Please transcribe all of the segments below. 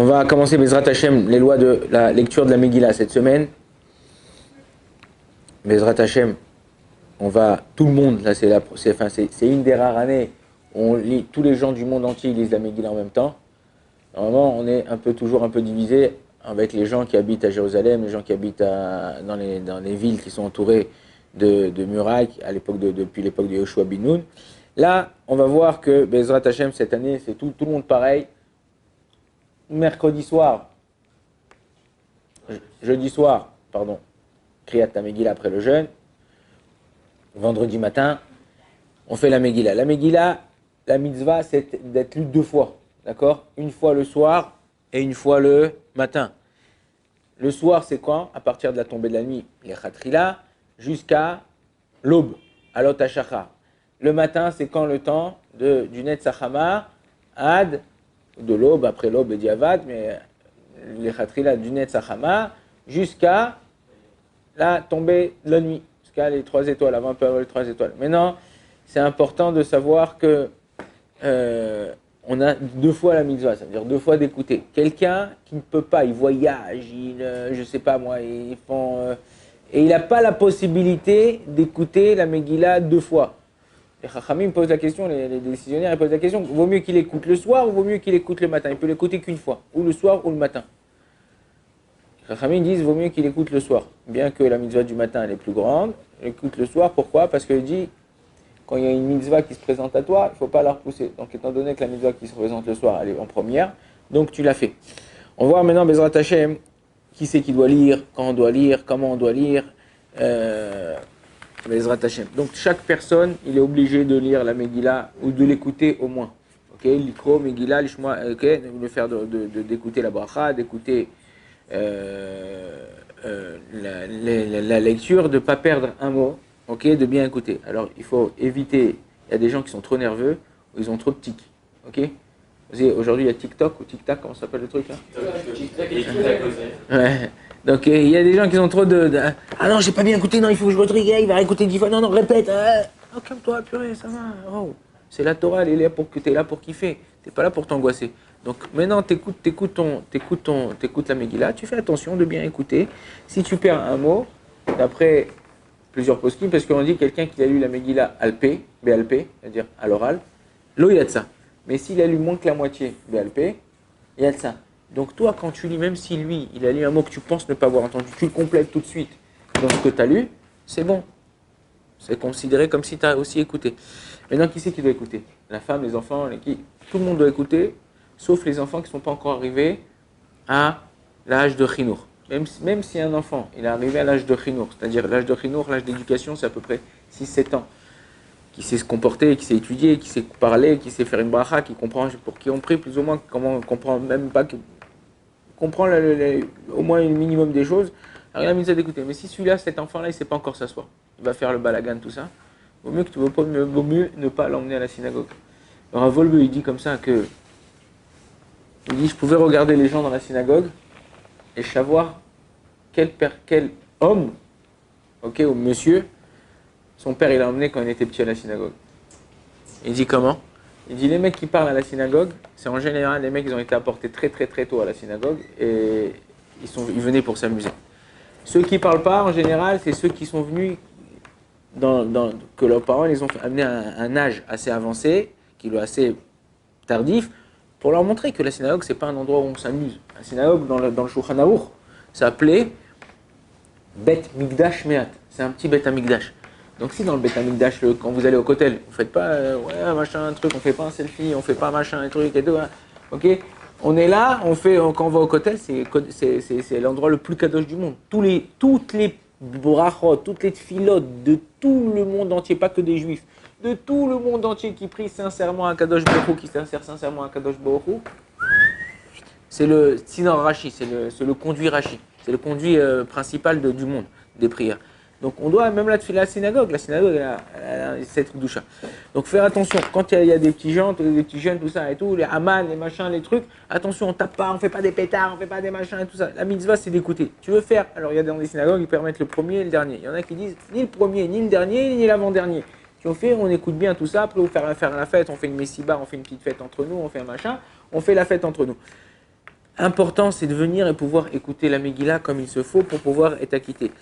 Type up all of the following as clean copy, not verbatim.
On va commencer Bezrat Hashem, les lois de la lecture de la Megillah cette semaine. Bezrat Hashem, on va, tout le monde, là c'est une des rares années où on lit, tous les gens du monde entier lisent la Megillah en même temps. Normalement, on est toujours un peu divisé avec les gens qui habitent à Jérusalem, les gens qui habitent dans les villes qui sont entourées de murailles depuis l'époque de Yoshua bin Nun. Là, on va voir que Bezrat Hashem, cette année, c'est tout le monde pareil. Mercredi soir, jeudi soir, pardon, Kriyat la Megillah après le jeûne. Vendredi matin, on fait la Megillah. La Megillah, la mitzvah, c'est d'être lue 2 fois, d'accord? Une fois le soir et une fois le matin. Le soir, c'est quand? À partir de la tombée de la nuit, les Khatrila, jusqu'à l'aube, Alot HaShachar. Le matin, c'est quand le temps du Netzachama, Ad, de l'aube, après l'aube, le Diavad, mais les Khatrila du Netzachama, jusqu'à la tombée de la nuit, jusqu'à les 3 étoiles, avant un peu avant les 3 étoiles. Maintenant, c'est important de savoir que on a 2 fois la mitzvah, ça veut dire 2 fois d'écouter. Quelqu'un qui ne peut pas, il voyage, je sais pas moi, ils font... et il n'a pas la possibilité d'écouter la Megillah 2 fois. Les Chachamim posent la question, les décisionnaires ils posent la question, vaut mieux qu'il écoute le soir ou vaut mieux qu'il écoute le matin? Il peut l'écouter qu'une fois, ou le soir ou le matin. Les Chachamim disent, vaut mieux qu'il écoute le soir. Bien que la mitzvah du matin elle est plus grande, il écoute le soir, pourquoi? Parce qu'il dit, quand il y a une mitzvah qui se présente à toi, il ne faut pas la repousser. Donc étant donné que la mitzvah qui se présente le soir, elle est en première, donc tu l'as fait. On va voir maintenant Bezrat Hashem, qui c'est qui doit lire, quand on doit lire, comment on doit lire, Bezrat Hashem. Donc chaque personne, il est obligé de lire la Megillah ou de l'écouter au moins. Ok, l'ikro, Megillah, l'ishma, ok, de faire d'écouter la bracha, d'écouter la lecture, de ne pas perdre un mot, ok, de bien écouter. Alors il faut éviter, il y a des gens qui sont trop nerveux ou ils ont trop de tics, ok. Aujourd'hui il y a TikTok ou TikTok, comment ça s'appelle le truc là? Ouais. Donc il y a des gens qui ont trop ah non, j'ai pas bien écouté, non, il faut que je retrigue, il va réécouter 10 fois, non, répète, oh, calme-toi, purée, ça va, oh. C'est la Torah, elle est là pour que t'es là pour kiffer, t'es pas là pour t'angoisser. Donc maintenant t'écoutes la Megillah, tu fais attention de bien écouter. Si tu perds un mot, d'après plusieurs poskim, parce qu'on dit quelqu'un qui a lu la Megillah Alpé, BLP, c'est-à-dire à l'oral, l'eau il y a de ça. Mais s'il a lu moins que la moitié BLP, il y a de ça. Donc toi, quand tu lis, même si lui, il a lu un mot que tu penses ne pas avoir entendu, tu le complètes tout de suite dans ce que tu as lu, c'est bon. C'est considéré comme si tu as aussi écouté. Maintenant, qui c'est qui doit écouter? La femme, les enfants, tout le monde doit écouter, sauf les enfants qui ne sont pas encore arrivés à l'âge de Chinour. Même si un enfant, il est arrivé à l'âge de Chinour, c'est-à-dire l'âge de Chinour, l'âge d'éducation, c'est à peu près 6-7 ans, qui sait se comporter, qui sait étudier, qui sait parler, qui sait faire une bracha, qui comprend pour qui on prie, plus ou moins, comment on comprend même pas, comprend au moins le minimum des choses, alors il a mis à d'écouter. Mais si celui-là, cet enfant-là, il ne sait pas encore s'asseoir, il va faire le balagan, tout ça, vaut mieux ne pas l'emmener à la synagogue. Alors un Volbe, il dit comme ça que, il dit, je pouvais regarder les gens dans la synagogue et savoir quel homme, ok, ou monsieur, son père il l'a emmené quand il était petit à la synagogue. Il dit comment? Il dit les mecs qui parlent à la synagogue, c'est en général les mecs qui ont été apportés très très très tôt à la synagogue et ils venaient pour s'amuser. Ceux qui parlent pas en général, c'est ceux qui sont venus que leurs parents les ont amenés à un âge assez avancé, qui est assez tardif, pour leur montrer que la synagogue c'est pas un endroit où on s'amuse. La synagogue dans le Shulchan Aruch, ça s'appelait Bet Mikdash Meat. C'est un petit Bet Mikdash. Donc si dans le Bet Amikdash, quand vous allez au Kotel, vous faites pas ouais machin un truc, on fait pas un selfie, on fait pas machin un truc et tout, hein, ok. On est là, quand on va au Kotel, c'est l'endroit le plus kadosh du monde. Toutes les brachot, toutes les tfilotes de tout le monde entier, pas que des juifs, de tout le monde entier qui prie sincèrement à Kadosh Baruch Hu, qui s'insère sincèrement à Kadosh Baruch Hu, c'est le Sinor Rashi, c'est le conduit Rashi, c'est le conduit principal du monde des prières. Donc on doit même la synagogue elle a cette doucha. Donc faire attention, quand il y a des petits gens, tout ça et tout, les haman, les machins, les trucs, attention, on tape pas, on fait pas des pétards, on fait pas des machins et tout ça. La mitzvah c'est d'écouter. Tu veux faire, alors il y a dans les synagogues, ils permettent le premier et le dernier. Il y en a qui disent ni le premier, ni le dernier, ni l'avant-dernier. Si on fait, on écoute bien tout ça, après on faire la fête, on fait une messiba, on fait une petite fête entre nous, on fait un machin, on fait la fête entre nous. Important, c'est de venir et pouvoir écouter la Megillah comme il se faut pour pouvoir être acquitté.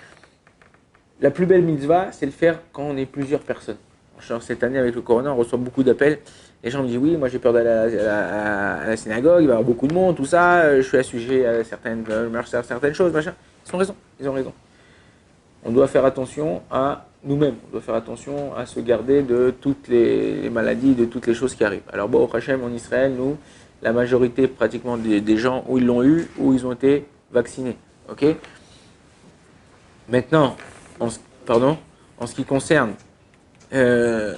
La plus belle mitzvah, c'est le faire quand on est plusieurs personnes. Genre cette année avec le Corona, on reçoit beaucoup d'appels. Les gens me disent oui, moi j'ai peur d'aller à la synagogue, il va y avoir beaucoup de monde, tout ça. Je suis assujetti à certaines choses, machin. Ils ont raison, ils ont raison. On doit faire attention à nous-mêmes. On doit faire attention à se garder de toutes les maladies, de toutes les choses qui arrivent. Alors bon, au Hachem, en Israël, nous, la majorité pratiquement des gens où ils l'ont eu, où ils ont été vaccinés. Ok. Maintenant, en ce qui concerne la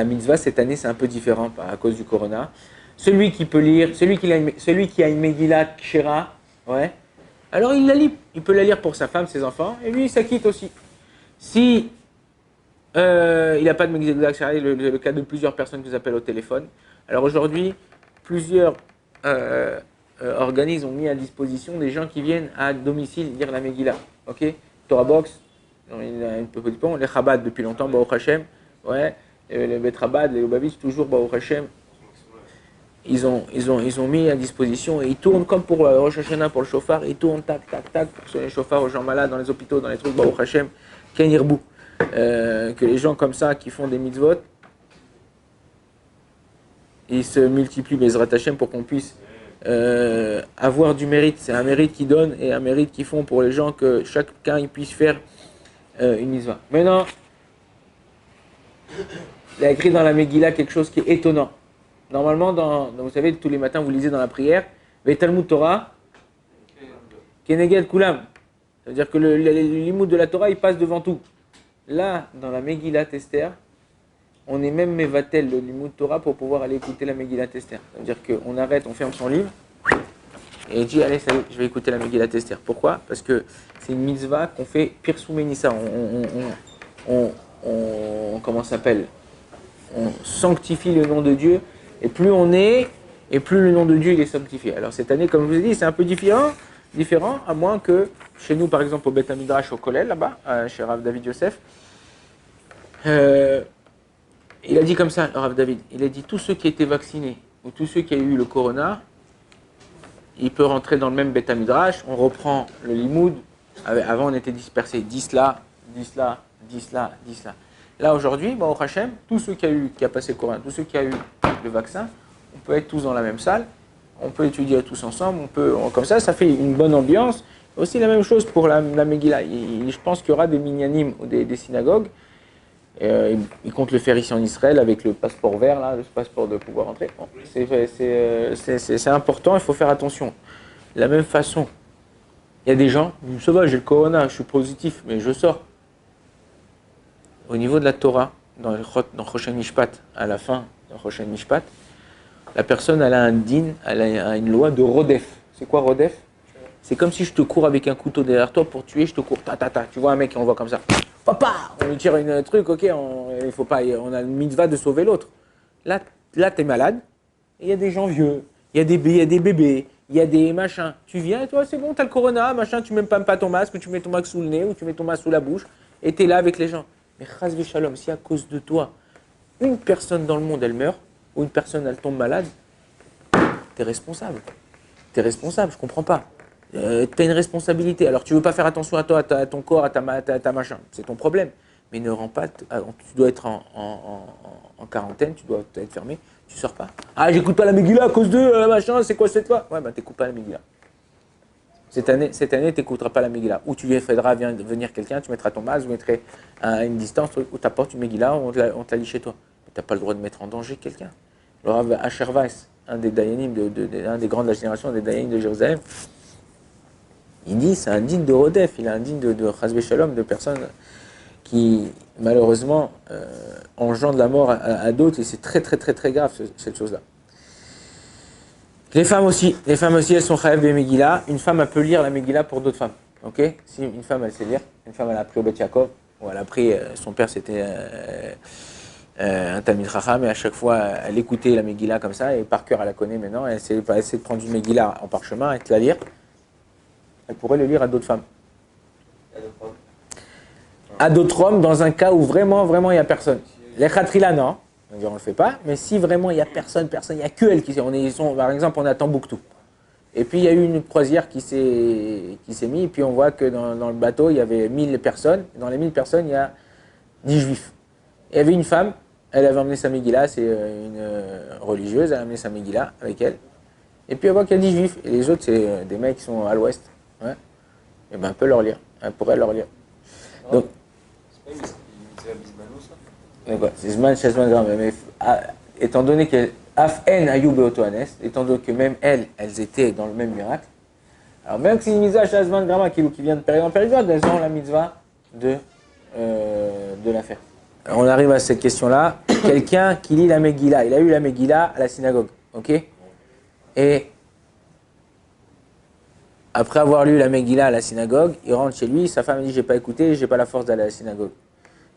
mitzvah, cette année, c'est un peu différent à cause du corona. Celui qui peut lire, celui qui a une Megillah Kshera, ouais, alors il la lit. Il peut la lire pour sa femme, ses enfants, et lui, il s'acquitte aussi. Si il n'a pas de Megillah Kshera, le cas de plusieurs personnes qui vous appellent au téléphone. Alors aujourd'hui, plusieurs organismes ont mis à disposition des gens qui viennent à domicile lire la Megillah. Ok, Torah Box, les Chabad depuis longtemps, Baruch Hashem, ouais, les Bet Chabad, les Lubavitch, toujours Baruch Hashem. Ils ont mis à disposition et ils tournent comme pour Rosh Hashanah, pour le chauffard, ils tournent tac, tac, tac, pour les chauffards aux gens malades dans les hôpitaux, dans les trucs, Baruch Hashem, Ken Yirbu. Que les gens comme ça qui font des mitzvot, ils se multiplient Bezrat Hashem pour qu'on puisse avoir du mérite. C'est un mérite qu'ils donnent et un mérite qu'ils font pour les gens, que chacun il puisse faire une mitzvah. Maintenant, il a écrit dans la Megillah quelque chose qui est étonnant. Normalement, vous savez, tous les matins, vous lisez dans la prière, Talmud Torah, Keneged Kulam. C'est-à-dire que le limoud de la Torah, il passe devant tout. Là, dans la Megillah Esther, on est même mevatel le limoud Torah pour pouvoir aller écouter la Megillah Esther. C'est-à-dire qu'on arrête, on ferme son livre, et il dit, allez, salut, je vais écouter la Megillah Esther. Pourquoi? Parce que c'est une mitzvah qu'on fait Pirsou Menissa. Comment ça s'appelle? On sanctifie le nom de Dieu. Et plus on est, et plus le nom de Dieu il est sanctifié. Alors cette année, comme je vous ai dit, c'est un peu différent, à moins que chez nous, par exemple, au Beth Midrash, au Kollel, là-bas, chez Rav David Yosef, il a dit comme ça, Rav David, il a dit, tous ceux qui étaient vaccinés, ou tous ceux qui ont eu le corona, il peut rentrer dans le même Beth Midrash, on reprend le limoud, avant on était dispersés, 10 là, 10 là, 10 là, 10 là. Là aujourd'hui, au Hachem, tous ceux qui a passé le corona, tous ceux qui ont eu le vaccin, on peut être tous dans la même salle, on peut étudier tous ensemble, comme ça fait une bonne ambiance. Aussi la même chose pour la Megillah. Je pense qu'il y aura des minyanim ou des synagogues. Ils comptent le faire ici en Israël avec le passeport vert, là, le passeport de pouvoir entrer. Bon, c'est important, il faut faire attention. De la même façon, il y a des gens, ça va, j'ai le corona, je suis positif, mais je sors. Au niveau de la Torah, dans Choshen Mishpat, à la fin de Choshen Mishpat, la personne elle a un din, elle a une loi de Rodef. C'est quoi Rodef? C'est comme si je te cours avec un couteau derrière toi pour tuer, je te cours, ta. Tu vois un mec qui envoie comme ça, papa, on lui tire un truc, ok, il faut pas, on a le mitzvah de sauver l'autre. Là t'es malade, et il y a des gens vieux, il y a des bébés, il y a des machins. Tu viens et toi c'est bon, t'as le corona, machin, tu mets pas ton masque, ou tu mets ton masque sous le nez, ou tu mets ton masque sous la bouche, et t'es là avec les gens. Mais chas v'shalom, si à cause de toi, une personne dans le monde elle meurt, ou une personne elle tombe malade, t'es responsable. T'es responsable, je comprends pas. T'as une responsabilité. Alors tu veux pas faire attention à toi, à ton corps, à ta machin, c'est ton problème. Mais ne rends pas, tu dois être en quarantaine, tu dois être fermé, tu sors pas. Ah, j'écoute pas la Megillah à cause de machin, c'est quoi cette fois? Ouais, bah t'écoutes pas la Megillah. Cette année, t'écouteras pas la Megillah. Ou tu feras venir quelqu'un, tu mettras ton masque, vous mettrez à une distance, ou t'apportes une Megillah, on te la lit chez toi. Mais t'as pas le droit de mettre en danger quelqu'un. Le Rav Asher Weiss, un des dayanim, un des grands de la génération des dayanim de Jérusalem, il dit c'est un digne de Rodef, il a un digne de Chas v'Shalom, de personnes qui malheureusement engendrent la mort à d'autres, et c'est très très très très grave cette chose-là. Les femmes aussi, elles sont chayav de Megillah. Une femme elle peut lire la Megillah pour d'autres femmes. Ok? Si une femme elle sait lire, une femme elle a appris au Bet Yaakov, ou elle a appris, son père c'était un Talmid Chacham, et à chaque fois elle écoutait la Megillah comme ça, et par cœur elle la connaît maintenant, elle va essayer de prendre une Megillah en parchemin et de la lire. Elle pourrait le lire à d'autres femmes. À d'autres hommes, dans un cas où vraiment il n'y a personne. Les Khatrila, non. on va dire on le fait pas. Mais si vraiment il n'y a personne, il n'y a que elle qui sait. Par exemple, on est à Tombouctou. Et puis il y a eu une croisière qui s'est mise, et puis on voit que dans le bateau, il y avait 1000 personnes. Dans les 1000 personnes, il y a 10 juifs. Il y avait une femme, elle avait emmené sa Megillah, c'est une religieuse, elle a amené sa Megillah avec elle. Et puis elle voit qu'il y a 10 juifs. Et les autres, c'est des mecs qui sont à l'ouest. Ouais. Et ben, elle peut leur lire. Elle pourrait leur lire. Donc, c'est la bisbano, ça. c'est Zman Shazman Gram. Mais étant donné qu'elle Af-en Ayoub et Otoanes, étant donné que même elles étaient dans le même miracle, alors même que c'est une mitzvah Shazman Grama qui vient de période en période, elles ont la mitzvah de la faire. Alors on arrive à cette question-là. Quelqu'un qui lit la Megillah, il a eu la Megillah à la synagogue, ok? Et après avoir lu la Megillah à la synagogue, il rentre chez lui, sa femme dit j'ai pas écouté, j'ai pas la force d'aller à la synagogue.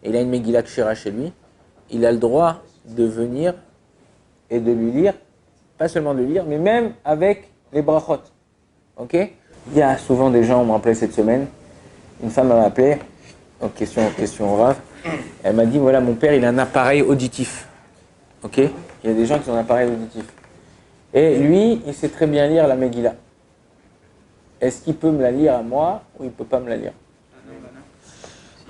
Et il a une Megillah Kshira chez lui, il a le droit de venir et de lui lire, pas seulement de lire, mais même avec les brachot. Ok? Il y a souvent des gens, on m'a appelé cette semaine, une femme m'a appelé, donc question grave, elle m'a dit voilà, mon père il a un appareil auditif. Ok? Il y a des gens qui ont un appareil auditif. Et lui, il sait très bien lire la Megillah. Est-ce qu'il peut me la lire à moi ou il ne peut pas me la lire?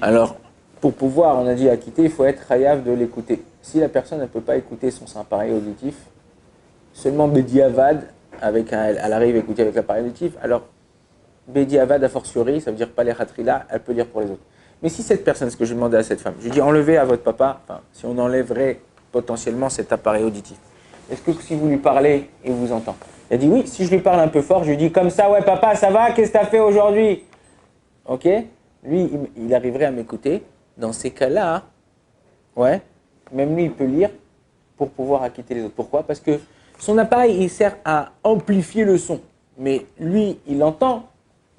Alors, pour pouvoir, on a dit acquitter, il faut être chayav de l'écouter. Si la personne ne peut pas écouter son appareil auditif, seulement Bediavad, elle arrive à écouter avec l'appareil auditif, alors Bediavad a fortiori, ça veut dire pas les khatrila, elle peut lire pour les autres. Mais si cette personne, ce que je demandais à cette femme, je lui dis enlevez à votre papa, enfin, si on enlèverait potentiellement cet appareil auditif, est-ce que si vous lui parlez, il vous entend? Elle dit oui, si je lui parle un peu fort, je lui dis comme ça, ouais papa, ça va, qu'est-ce que tu as fait aujourd'hui? Ok? Lui, il arriverait à m'écouter. Dans ces cas-là, ouais, même lui, il peut lire pour pouvoir acquitter les autres. Pourquoi? Parce que son appareil, il sert à amplifier le son. Mais lui, il entend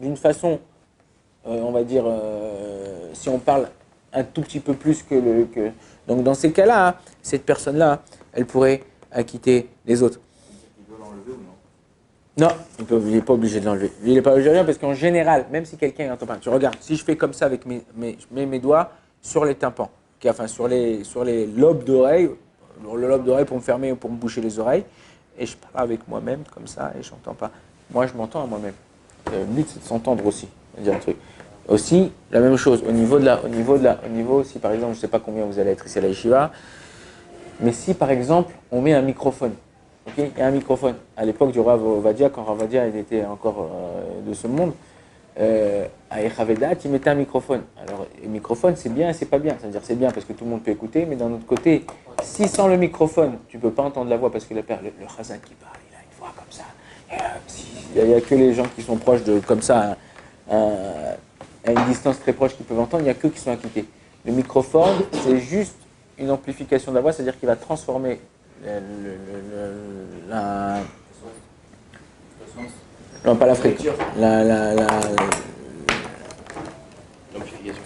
d'une façon, on va dire, si on parle un tout petit peu plus que... Donc dans ces cas-là, cette personne-là, elle pourrait acquitter les autres. Il doit l'enlever ou non? Non, il n'est pas obligé de l'enlever. Il n'est pas obligé de l'enlever parce qu'en général, même si quelqu'un n'entend pas, tu regardes, si je fais comme ça avec je mets mes doigts sur les tympans, enfin sur les lobes d'oreilles, le lobe d'oreille pour me fermer ou pour me boucher les oreilles, et je parle avec moi-même comme ça et je n'entends pas. Moi, je m'entends à moi-même. Le but, c'est de s'entendre aussi. Dire un truc. Aussi, la même chose, au niveau, si par exemple, je ne sais pas combien vous allez être ici à la yeshiva, mais si par exemple, on met un microphone, ok, il y a un microphone. À l'époque du Rav Ovadia, quand Rav Ovadia il était encore de ce monde, à Echavedat, il mettait un microphone. Alors, le microphone, c'est bien et c'est pas bien. C'est-à-dire, c'est bien parce que tout le monde peut écouter, mais d'un autre côté, si sans le microphone, tu ne peux pas entendre la voix parce que le chazan qui parle, il a une voix comme ça. Il n'y a que les gens qui sont proches de comme ça, à une distance très proche qui peuvent entendre, il n'y a que qui sont acquittés. Le microphone, c'est juste une amplification de la voix, c'est-à-dire qu'il va transformer non, pas la fréquence.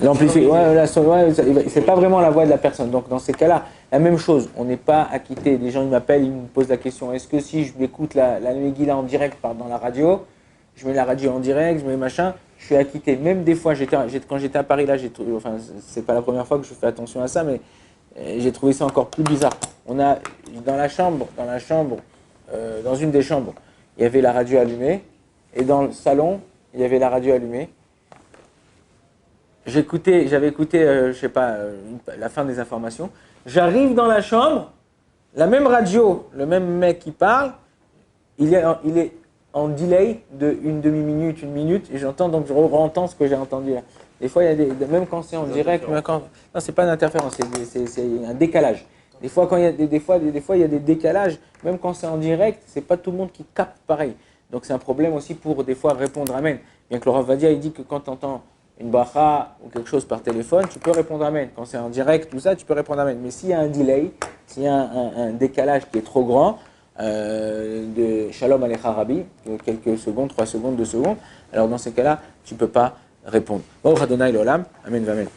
L'amplification. Ouais, c'est pas vraiment la voix de la personne. Donc dans ces cas-là, la même chose. On n'est pas acquitté. Les gens ils m'appellent, ils me posent la question. Est-ce que si je m'écoute la Megillah en direct dans la radio, je mets la radio en direct, je mets machin, je suis acquitté. Même des fois, quand j'étais à Paris là, enfin c'est pas la première fois que je fais attention à ça, mais j'ai trouvé ça encore plus bizarre. On a dans une des chambres, il y avait la radio allumée. Et dans le salon, il y avait la radio allumée. J'avais écouté, je sais pas, la fin des informations. J'arrive dans la chambre, la même radio, le même mec qui parle, il est en delay de une demi-minute, une minute, et j'entends, donc je entends ce que j'ai entendu là. Des fois, il y a même quand c'est en direct, non, c'est pas une interférence, c'est un décalage. Des fois, il y a des décalages, même quand c'est en direct, c'est pas tout le monde qui capte pareil. Donc c'est un problème aussi pour des fois répondre Amen. Bien que le Rav Vadia il dit que quand tu entends une bracha ou quelque chose par téléphone, tu peux répondre Amen. Quand c'est en direct, tout ça, tu peux répondre Amen. Mais s'il y a un delay, s'il y a un décalage qui est trop grand, de Shalom Alecha Rabbi, quelques secondes, 3 secondes, 2 secondes, alors dans ces cas-là, tu ne peux pas répondre. Baruch Adonai l'olam, Amen, Amen.